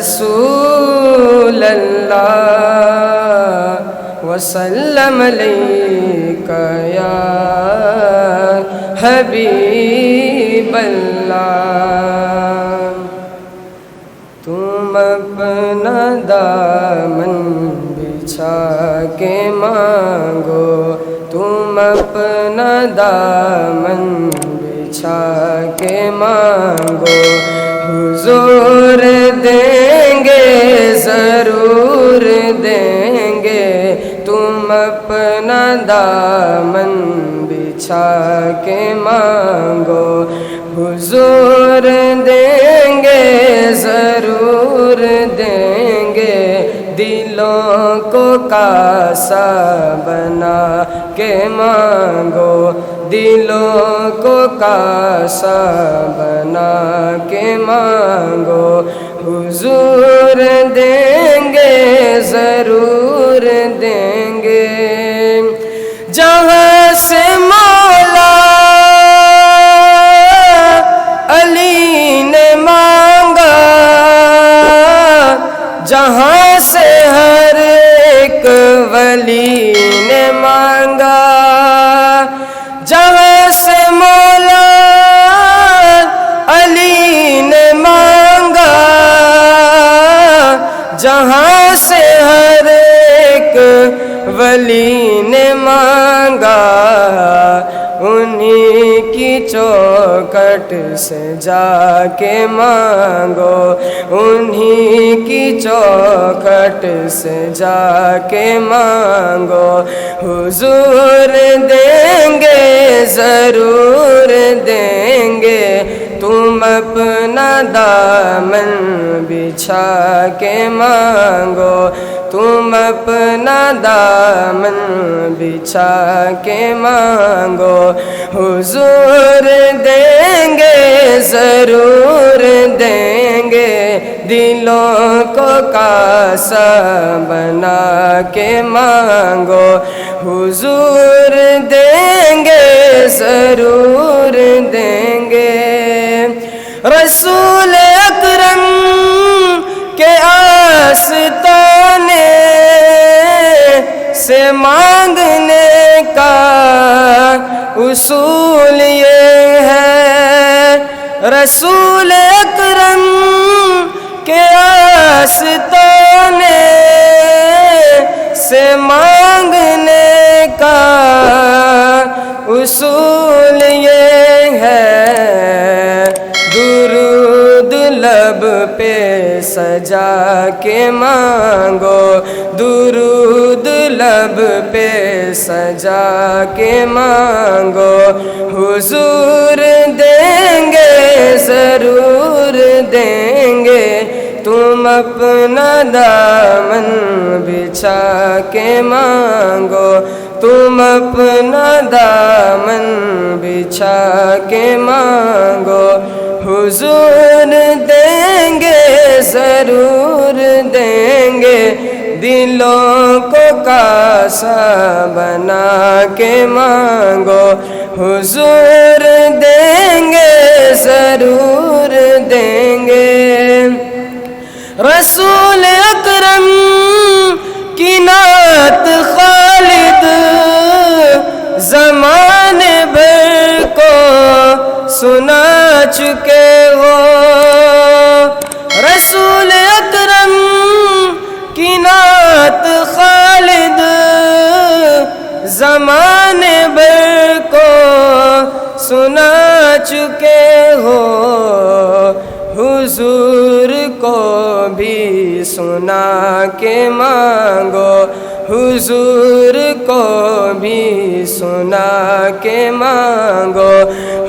رسول اللہ وسلم علیک یا حبیب اللہ۔ تم اپنا دامن بچھا کے مانگو، تم اپنا دامن بچھا کے مانگو، حضور دیں گے ضرور دیں گے۔ تم اپنا دامن بچھا کے مانگو، حضور دیں گے ضرور دیں گے۔ دلوں کو کاسا بنا کے مانگو، دلوں کو کاسا بنا کے مانگو، حضور دیں گے ضرور دیں گے۔ جہاں سے مولا علی نے مانگا، جہاں سے ہر ایک ولی نے مانگا، جہاں سے مولا علی نے مانگا، جہاں سے ہر ایک ولی نے مانگا، انہی کی چوکھٹ سے جا کے مانگو، انہی کی چوکھٹ سے جا کے مانگو، حضور دیں گے ضرور دیں گے۔ تم اپنا دامن بچھا کے مانگو، تم اپنا دامن بچھا کے مانگو، حضور دیں گے ضرور دیں گے۔ دلوں کو کاسا بنا کے مانگو، حضور دیں گے ضرور دیں گے۔ رسول اکرم کے آستانے سے مانگنے کا اصول یہ ہے، رسول اکرم کے آستانے سے مانگنے کا اصول یہ ہے، درود لب پہ سجا کے مانگو، درود لب پہ سجا کے مانگو، حضور دیں گے ضرور دیں گے۔ تم اپنا دامن بچھا کے مانگو، تم اپنا دامن بچھا کے مانگو، حضور دیں گے ضرور دیں گے۔ دلوں کو کاسا بنا کے مانگو، حضور دیں گے ضرور دیں گے۔ رسول اکرم کی نعت خالد زمانے بھر کو سنا چکے ہو، رسول اکرم کی نعت خالد زمانے بھر کو سنا چکے ہو، حضور کو بھی سنا کے مانگو، حضور کو بھی سنا کے مانگو،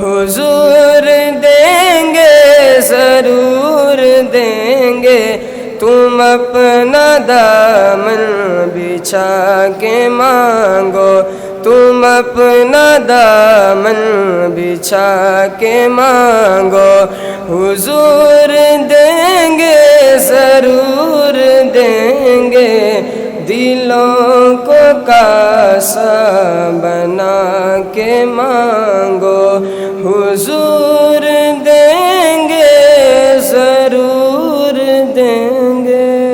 حضور دیں گے ضرور دیں گے۔ تم اپنا دامن بچھا کے مانگو، تم اپنا دامن بچھا کے مانگو، حضور دیں گے ضرور دیں گے۔ دلوں کو کاسا بنا کے مانگو، حضور دیں گے ضرور دیں گے